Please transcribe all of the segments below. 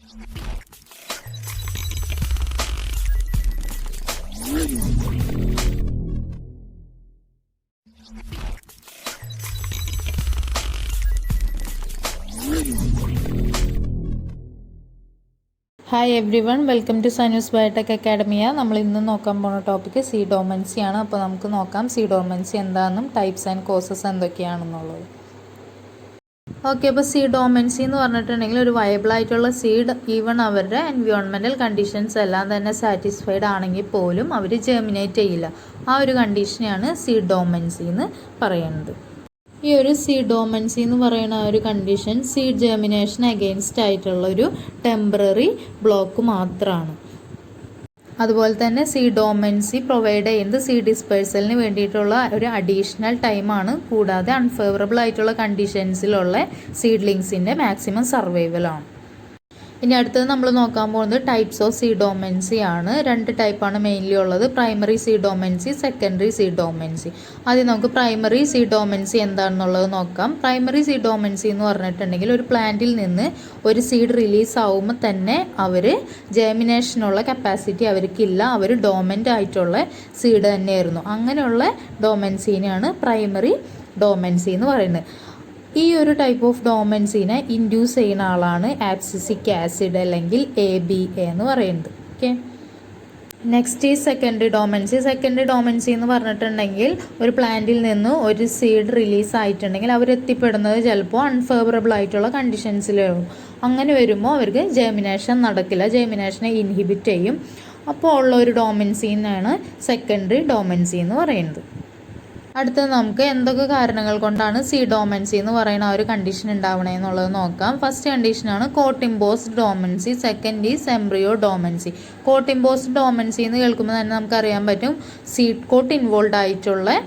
Hi everyone, welcome to Sanoos biotech academia. നമ്മൾ ഇന്ന് നോക്കാൻ പോകുന്ന ടോപ്പിക്ക് സീഡ് ഡോർമൻസി ആണ്. അപ്പോൾ നമുക്ക് നോക്കാം സീഡ് ഡോർമൻസി എന്താണെന്നും ടൈപ്സ് ആൻഡ് കോസസ് എന്തൊക്കെയാണെന്നുള്ളത്. ഓക്കെ, അപ്പോൾ സീഡ് ഡോർമൻസി എന്ന് പറഞ്ഞിട്ടുണ്ടെങ്കിൽ ഒരു വയബിൾ ആയിട്ടുള്ള സീഡ് ഈവൺ അവരുടെ എൻവയോൺമെൻറ്റൽ കണ്ടീഷൻസ് എല്ലാം തന്നെ സാറ്റിസ്ഫൈഡ് ആണെങ്കിൽ പോലും അവർ ജെർമിനേറ്റ് ചെയ്യില്ല. ആ ഒരു കണ്ടീഷനെയാണ് സീഡ് ഡോർമൻസി എന്ന് പറയുന്നത്. ഈ ഒരു സീഡ് ഡോർമൻസി എന്ന് പറയുന്ന ഒരു കണ്ടീഷൻ സീഡ് ജെർമിനേഷൻ അഗെയിൻസ്റ്റ് ആയിട്ടുള്ള ഒരു ടെമ്പററി ബ്ലോക്ക് മാത്രമാണ്. അതുപോലെ തന്നെ സീഡ് ഡോർമൻസി പ്രൊവൈഡ് ചെയ്യുന്നത് സീഡ് ഡിസ്പേഴ്സലിന് വേണ്ടിയിട്ടുള്ള ഒരു അഡീഷണൽ ടൈമാണ്. കൂടാതെ അൺഫേവറബിൾ ആയിട്ടുള്ള കണ്ടീഷൻസിലുള്ള സീഡ്ലിങ്സിൻ്റെ മാക്സിമം സർവൈവലാണ്. ഇനി അടുത്തത് നമ്മൾ നോക്കാൻ പോകുന്നത് ടൈപ്സ് ഓഫ് സീഡ് ഡോർമൻസി ആണ്. രണ്ട് ടൈപ്പാണ് മെയിൻലി ഉള്ളത്, primary seed dormancy, secondary seed dormancy. ആദ്യം നമുക്ക് പ്രൈമറി സീഡ് ഡോർമൻസി എന്താണെന്നുള്ളത് നോക്കാം. പ്രൈമറി സീഡ് ഡോർമൻസി എന്ന് പറഞ്ഞിട്ടുണ്ടെങ്കിൽ ഒരു പ്ലാന്റിൽ നിന്ന് ഒരു സീഡ് റിലീസ് ആവുമ്പോൾ തന്നെ അവർ ജെർമിനേഷനുള്ള കപ്പാസിറ്റി അവർക്കില്ല, അവർ ഡോർമൻ്റ് ആയിട്ടുള്ള സീഡ് തന്നെയായിരുന്നു. അങ്ങനെയുള്ള ഡോർമൻസിനെയാണ് പ്രൈമറി ഡോർമൻസി എന്ന് പറയുന്നത്. ഈ ഒരു ടൈപ്പ് ഓഫ് ഡോർമൻസിനെ ഇൻഡ്യൂസ് ചെയ്യുന്ന ആളാണ് ആബ്സിസിക് ആസിഡ് അല്ലെങ്കിൽ ABA എന്ന് പറയുന്നത്. ഓക്കെ, നെക്സ്റ്റ് ഈ സെക്കൻഡറി ഡോർമൻസി. സെക്കൻഡറി ഡോർമൻസി എന്ന് പറഞ്ഞിട്ടുണ്ടെങ്കിൽ ഒരു പ്ലാന്റിൽ നിന്ന് ഒരു സീഡ് റിലീസ് ആയിട്ടുണ്ടെങ്കിൽ അവരെത്തിപ്പെടുന്നത് ചിലപ്പോൾ അൺഫേവറബിൾ ആയിട്ടുള്ള കണ്ടീഷൻസിലാവും. അങ്ങനെ വരുമ്പോൾ അവർക്ക് ജെർമിനേഷൻ നടക്കില്ല, ജെർമിനേഷനെ ഇൻഹിബിറ്റ് ചെയ്യും. അപ്പോൾ ഉള്ള ഒരു ഡോർമൻസിനാണ് സെക്കൻഡറി ഡോർമൻസി എന്ന് പറയുന്നത്. അടുത്തത് നമുക്ക് എന്തൊക്കെ കാരണങ്ങൾ കൊണ്ടാണ് സീഡ് ഡോർമൻസി എന്ന് പറയുന്ന ഒരു കണ്ടീഷൻ ഉണ്ടാവണമെന്നുള്ളത് നോക്കാം. ഫസ്റ്റ് കണ്ടീഷനാണ് coat imposed dormancy, second is embryo dormancy. Coat imposed dormancy എന്ന് കേൾക്കുമ്പോൾ തന്നെ നമുക്കറിയാൻ പറ്റും സീഡ് കോട്ട് ഇൻവോൾവ് ആയിട്ടുള്ള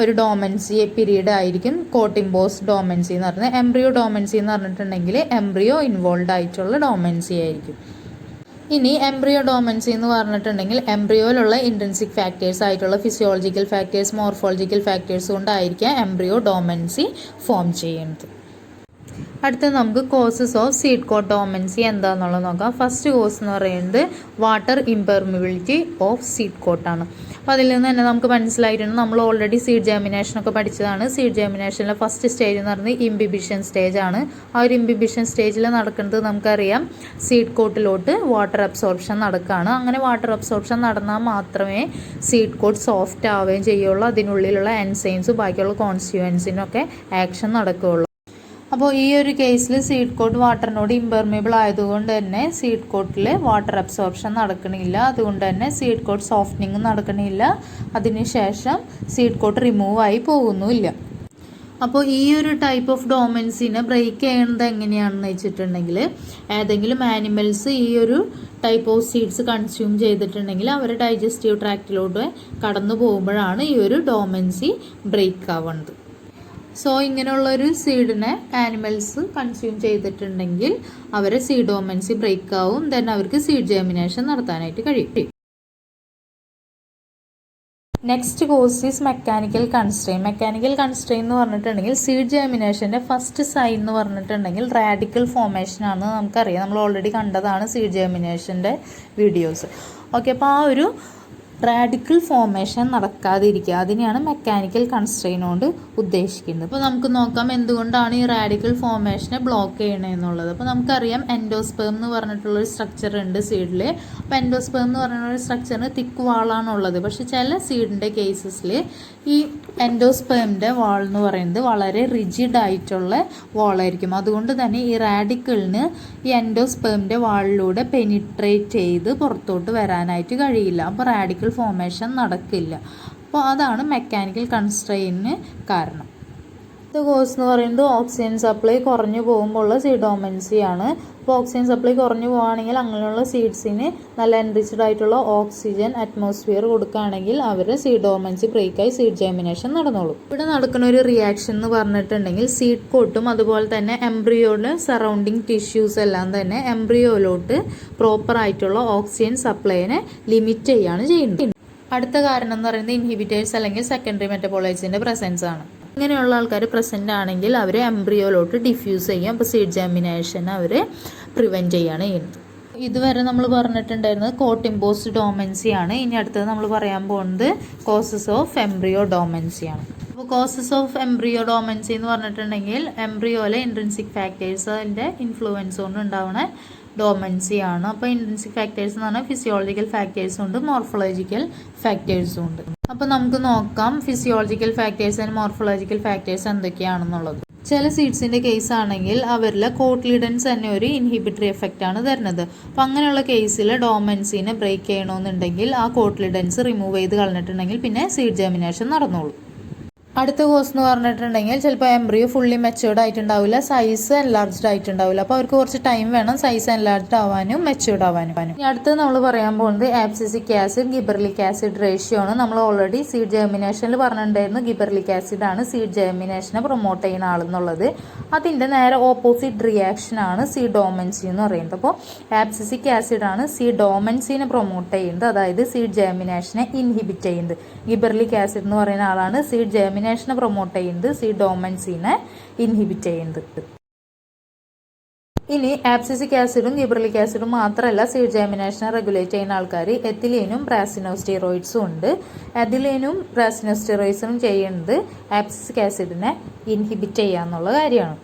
ഒരു ഡോർമൻസി പീരീഡ് ആയിരിക്കും കോട്ട് ഇമ്പോസ്ഡ് ഡോർമൻസി എന്ന് പറയുന്നത്. എംബ്രിയോ ഡോർമൻസി എന്ന് പറഞ്ഞിട്ടുണ്ടെങ്കിൽ എംബ്രിയോ ഇൻവോൾവ് ആയിട്ടുള്ള ഡോർമൻസി ആയിരിക്കും. ഇനി എംബ്രിയോ ഡോർമൻസി എന്ന് പറഞ്ഞിട്ടുണ്ടെങ്കിൽ എംബ്രിയോയിലുള്ള ഇൻട്രിൻസിക് ഫാക്ടേഴ്സ് ആയിട്ടുള്ള ഫിസിയോളജിക്കൽ ഫാക്ടേഴ്സ്, മോർഫോളജിക്കൽ ഫാക്ടേഴ്സ് കൊണ്ടായിരിക്കാം എംബ്രിയോ ഡോർമൻസി ഫോം ചെയ്യുന്നത്. അടുത്ത നമുക്ക് causes of seed coat dormancy എന്താണെന്നുള്ളത് നോക്കാം. ഫസ്റ്റ് കോസ് എന്ന് പറയുന്നത് വാട്ടർ ഇംപെർമിബിലിറ്റി ഓഫ് സീഡ് കോട്ടാണ്. അപ്പോൾ അതിൽ നിന്ന് തന്നെ നമുക്ക് മനസ്സിലായിട്ടുണ്ട്, നമ്മൾ ഓൾറെഡി സീഡ് ജെർമിനേഷനൊക്കെ പഠിച്ചതാണ്. സീഡ് ജെർമിനേഷനിലെ ഫസ്റ്റ് സ്റ്റേജ് എന്ന് പറയുന്നത് ഇംബിബിഷൻ സ്റ്റേജ് ആണ്. ആ ഒരു ഇംബിബിഷൻ സ്റ്റേജിൽ നടക്കുന്നത് നമുക്കറിയാം സീഡ് കോട്ടിലോട്ട് വാട്ടർ അബ്സോർപ്ഷൻ നടക്കുകയാണ്. അങ്ങനെ വാട്ടർ അബ്സോർപ്ഷൻ നടന്നാൽ മാത്രമേ സീഡ് കോട്ട് സോഫ്റ്റ് ആവുകയും ചെയ്യുള്ളൂ, അതിനുള്ളിലുള്ള എൻസൈംസും ബാക്കിയുള്ള കോൺസ്റ്റിറ്റ്യുവൻസിനൊക്കെ ആക്ഷൻ നടക്കുകയുള്ളൂ. അപ്പോൾ ഈ ഒരു കേസിൽ സീഡ് കോട്ട് വാട്ടറിനോട് ഇംപെർമിബിൾ ആയതുകൊണ്ട് തന്നെ സീഡ് കോട്ടിൽ വാട്ടർ അബ്സോർപ്ഷൻ നടക്കണില്ല, അതുകൊണ്ട് തന്നെ സീഡ് കോട്ട് സോഫ്റ്റനിങ് നടക്കണില്ല, അതിനുശേഷം സീഡ് കോട്ട് റിമൂവ് ആയി പോകുന്നുമില്ല. അപ്പോൾ ഈ ഒരു ടൈപ്പ് ഓഫ് ഡോർമൻസിനെ ബ്രേക്ക് ചെയ്യുന്നത് എങ്ങനെയാണെന്ന് വെച്ചിട്ടുണ്ടെങ്കിൽ ഏതെങ്കിലും ആനിമൽസ് ഈ ഒരു ടൈപ്പ് ഓഫ് സീഡ്സ് കൺസ്യൂം ചെയ്തിട്ടുണ്ടെങ്കിൽ അവർ ഡൈജസ്റ്റീവ് ട്രാക്റ്റിലോട്ട് കടന്നു പോകുമ്പോഴാണ് ഈ ഒരു ഡോർമൻസി ബ്രേക്ക് ആവുന്നത്. സോ ഇങ്ങനെയുള്ളൊരു സീഡിനെ ആനിമൽസ് കൺസ്യൂം ചെയ്തിട്ടുണ്ടെങ്കിൽ അവരെ സീഡ് ഡോർമൻസി ബ്രേക്ക് ആവും, ദെൻ അവർക്ക് സീഡ് ജെർമിനേഷൻ നടത്താനായിട്ട് കഴിയും. Next cos is mechanical constrain. Mechanical constrain എന്ന് പറഞ്ഞിട്ടുണ്ടെങ്കിൽ സീഡ് ജെർമിനേഷൻ്റെ ഫസ്റ്റ് സൈൻ എന്ന് പറഞ്ഞിട്ടുണ്ടെങ്കിൽ റാഡിക്കൽ ഫോർമേഷൻ ആണെന്ന് നമുക്കറിയാം, നമ്മൾ ഓൾറെഡി കണ്ടതാണ് സീഡ് ജെർമിനേഷൻ്റെ വീഡിയോസ്. ഓക്കെ, അപ്പോൾ ആ ഒരു റാഡിക്കൽ ഫോർമേഷൻ നടക്കാതിരിക്കുക, അതിനെയാണ് മെക്കാനിക്കൽ കൺസ്ട്രെയിൻ കൊണ്ട് ഉദ്ദേശിക്കുന്നത്. അപ്പോൾ നമുക്ക് നോക്കാം എന്തുകൊണ്ടാണ് ഈ റാഡിക്കൽ ഫോർമേഷനെ ബ്ലോക്ക് ചെയ്യണമെന്നുള്ളത്. അപ്പോൾ നമുക്കറിയാം എൻഡോസ്പേം എന്ന് പറഞ്ഞിട്ടുള്ളൊരു സ്ട്രക്ചർ ഉണ്ട് സീഡിൽ. അപ്പോൾ എൻഡോസ്പേം എന്ന് പറഞ്ഞിട്ടുള്ള സ്ട്രക്ചറിന് തിക്ക് വാളാണുള്ളത്. പക്ഷേ ചില സീഡിൻ്റെ കേസസിൽ ഈ എൻഡോസ്പേമിൻ്റെ വാൾ എന്ന് പറയുന്നത് വളരെ റിജിഡ് ആയിട്ടുള്ള വാളായിരിക്കും. അതുകൊണ്ട് തന്നെ ഈ റാഡിക്കലിന് ഈ എൻഡോസ്പേമിൻ്റെ വാളിലൂടെ പെനിട്രേറ്റ് ചെയ്ത് പുറത്തോട്ട് വരാനായിട്ട് കഴിയില്ല. അപ്പോൾ റാഡിക്കൽ ഫോർമേഷൻ നടക്കില്ല. അപ്പോൾ അതാണ് മെക്കാനിക്കൽ കൺസ്ട്രെയിന് കാരണം. അടുത്ത കോസ് എന്ന് പറയുന്നത് ഓക്സിജൻ സപ്ലൈ കുറഞ്ഞു പോകുമ്പോൾ ഉള്ള സീഡ് ഡോർമൻസി ആണ്. അപ്പോൾ ഓക്സിജൻ സപ്ലൈ കുറഞ്ഞു പോകുകയാണെങ്കിൽ അങ്ങനെയുള്ള സീഡ്സിന് നല്ല എൻറിച്ച്ഡ് ആയിട്ടുള്ള ഓക്സിജൻ അറ്റ്മോസ്ഫിയർ കൊടുക്കുകയാണെങ്കിൽ അവർ സീഡ് ഡോർമൻസി ബ്രേക്കായി സീഡ് ജെർമിനേഷൻ നടന്നോളും. ഇവിടെ നടക്കുന്ന ഒരു റിയാക്ഷൻ എന്ന് പറഞ്ഞിട്ടുണ്ടെങ്കിൽ സീഡ് കോട്ടും അതുപോലെ തന്നെ എംബ്രിയോയുടെ സറൗണ്ടിങ് ടിഷ്യൂസ് എല്ലാം തന്നെ എംബ്രിയോയിലോട്ട് പ്രോപ്പർ ആയിട്ടുള്ള ഓക്സിജൻ സപ്ലൈനെ ലിമിറ്റ് ചെയ്യുകയാണ് ചെയ്യുന്നത്. അടുത്ത കാരണം എന്ന് പറയുന്നത് ഇൻഹിബിറ്റേഴ്സ് അല്ലെങ്കിൽ സെക്കൻഡറി മെറ്റബോളൈറ്റ്സിൻ്റെ പ്രസൻസ് ആണ്. ഇങ്ങനെയുള്ള ആൾക്കാർ പ്രസൻ്റ് ആണെങ്കിൽ അവർ എംബ്രിയോയിലോട്ട് ഡിഫ്യൂസ് ചെയ്യും. അപ്പോൾ സീഡ് ജെർമിനേഷൻ അവർ പ്രിവെൻറ്റ് ചെയ്യുകയാണ് ചെയ്യുന്നത്. ഇതുവരെ നമ്മൾ പറഞ്ഞിട്ടുണ്ടായിരുന്നത് കോട്ട് ഇമ്പോസ്ഡ് ഡോമൻസി ആണ്. ഇനി അടുത്തത് നമ്മൾ പറയാൻ പോകുന്നത് കോസസ് ഓഫ് എംബ്രിയോ ഡോമൻസി ആണ്. അപ്പോൾ കോസസ് ഓഫ് എംബ്രിയോ ഡോമൻസി എന്ന് പറഞ്ഞിട്ടുണ്ടെങ്കിൽ എംബ്രിയോയിലെ ഇൻട്രിൻസിക് ഫാക്ടേഴ്സ് അതിൻ്റെ ഇൻഫ്ലുവൻസ് കൊണ്ട് ഉണ്ടാവുന്ന ഡോമൻസി ആണ്. അപ്പോൾ ഇൻട്രിൻസിക് ഫാക്ടേഴ്സ് എന്ന് പറഞ്ഞാൽ ഫിസിയോളജിക്കൽ ഫാക്ടേഴ്സും ഉണ്ട്, മോർഫോളജിക്കൽ ഫാക്ടേഴ്സും ഉണ്ട്. അപ്പോൾ നമുക്ക് നോക്കാം physiological factors and morphological factors എന്തൊക്കെയാണെന്നുള്ളത്. ചില സീഡ്സിൻ്റെ കേസ് ആണെങ്കിൽ അവരിലെ കോട്ട്ലിഡൻസ് തന്നെ ഒരു ഇൻഹിബിറ്ററി എഫക്റ്റ് ആണ് തരുന്നത്. അപ്പം അങ്ങനെയുള്ള കേസിൽ ഡോമൻസിനെ ബ്രേക്ക് ചെയ്യണമെന്നുണ്ടെങ്കിൽ ആ കോട്ട്ലിഡൻസ് റിമൂവ് ചെയ്ത് കളഞ്ഞിട്ടുണ്ടെങ്കിൽ പിന്നെ സീഡ് ജെർമിനേഷൻ നടന്നോളൂ. അടുത്ത കോഴ്സ് എന്ന് പറഞ്ഞിട്ടുണ്ടെങ്കിൽ ചിലപ്പോൾ എംബ്രിയോ ഫുള്ളി മെച്ചുവേർഡ് ആയിട്ടുണ്ടാവില്ല, സൈസ് എൻലാർജ്ഡ് ആയിട്ടുണ്ടാവില്ല. അപ്പോൾ അവർക്ക് കുറച്ച് ടൈം വേണം സൈസ് എൻലാർജ്ഡ് ആവാനും മെച്ചുവേർഡ് ആവാനും. ഇനി അടുത്തത് നമ്മൾ പറയാൻ പോകുന്നത് ആബ്സിസിക് ആസിഡ് ഗിബർലിക് ആസിഡ് റേഷ്യോ ആണ്. നമ്മൾ ഓൾറെഡി സീഡ് ജെർമിനേഷനിൽ പറഞ്ഞിട്ടുണ്ടായിരുന്നു ഗിബർലിക് ആസിഡ് ആണ് സീഡ് ജെർമിനേഷനെ പ്രൊമോട്ട് ചെയ്യുന്ന ആളെന്നുള്ളത്. അതിൻ്റെ നേരെ ഓപ്പോസിറ്റ് റിയാക്ഷൻ ആണ് സീഡ് ഡോമൻസി എന്ന് പറയുന്നത്. അപ്പോൾ ആബ്സിസിക് ആസിഡ് ആണ് സീഡ് ഡോമൻസിനെ പ്രൊമോട്ട് ചെയ്യുന്നത്, അതായത് സീഡ് ജെർമിനേഷനെ ഇൻഹിബിറ്റ് ചെയ്യുന്നത്. ഗിബർലിക് ആസിഡ് എന്ന് പറയുന്ന ആളാണ് സീഡ് ജെർമിനേഷനെ പ്രൊമോട്ട് ചെയ്യുന്നത്, സീഡ് ഡോമൻസിനെ ഇൻഹിബിറ്റ് ചെയ്യുന്നത്. ഇനി ആബ്സിസിക് ആസിഡും ഗിബർലിക് ആസിഡും മാത്രമല്ല സീഡ് ജെർമിനേഷനെ റെഗുലേറ്റ് ചെയ്യുന്ന ആൾക്കാർ എത്തിലീനും ബ്രാസിനോസ്റ്റിറോയിഡ്സും ഉണ്ട്. എത്തിലീനും ബ്രാസിനോസ്റ്റിറോയിഡ്സും ചെയ്യുന്നത് ആബ്സിസിക് ആസിഡിനെ ഇൻഹിബിറ്റ് ചെയ്യാന്നുള്ള കാര്യമാണ്.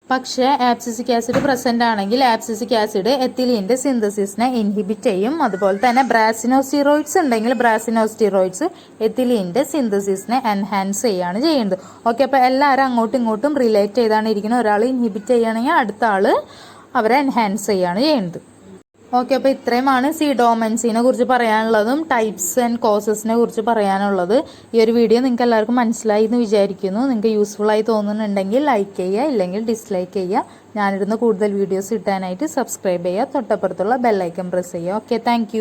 പക്ഷേ ആബ്സിസിക് ആസിഡ് പ്രസൻ്റ് ആണെങ്കിൽ ആബ്സിസിക് ആസിഡ് എത്തിലീൻ്റെ സിന്തസിസിനെ ഇൻഹിബിറ്റ് ചെയ്യും. അതുപോലെ തന്നെ ബ്രാസിനോസ്റ്റിറോയിഡ്സ് ഉണ്ടെങ്കിൽ ബ്രാസിനോസ്റ്റിറോയിഡ്സ് എത്തിലീൻ്റെ സിന്തസിസിനെ എൻഹാൻസ് ചെയ്യുകയാണ് ചെയ്യുന്നത്. ഓക്കെ, അപ്പോൾ എല്ലാവരും അങ്ങോട്ടും ഇങ്ങോട്ടും റിലേറ്റ് ചെയ്താണ് ഇരിക്കുന്നത്. ഒരാൾ ഇൻഹിബിറ്റ് ചെയ്യുകയാണെങ്കിൽ അടുത്ത ആൾ അവരെ എൻഹാൻസ് ചെയ്യുകയാണ് ചെയ്യുന്നത്. ഓക്കെ, അപ്പോൾ ഇത്രയുമാണ് സീഡ് ഡോമൻസിനെ കുറിച്ച് പറയാനുള്ളതും ടൈപ്സ് ആൻഡ് കോസസിനെ കുറിച്ച് പറയാനുള്ളത്. ഈ ഒരു വീഡിയോ നിങ്ങൾക്ക് എല്ലാവർക്കും മനസ്സിലായി എന്ന് വിചാരിക്കുന്നു. നിങ്ങൾക്ക് യൂസ്ഫുൾ ആയി തോന്നുന്നുണ്ടെങ്കിൽ ലൈക്ക് ചെയ്യുക, ഇല്ലെങ്കിൽ ഡിസ്ലൈക്ക് ചെയ്യുക. ഞാനിടുന്ന കൂടുതൽ വീഡിയോസ് കിട്ടാനായിട്ട് സബ്സ്ക്രൈബ് ചെയ്യുക, തൊട്ടപ്പുറത്തുള്ള ബെല്ലൈക്കൺ പ്രസ് ചെയ്യുക. Okay, thank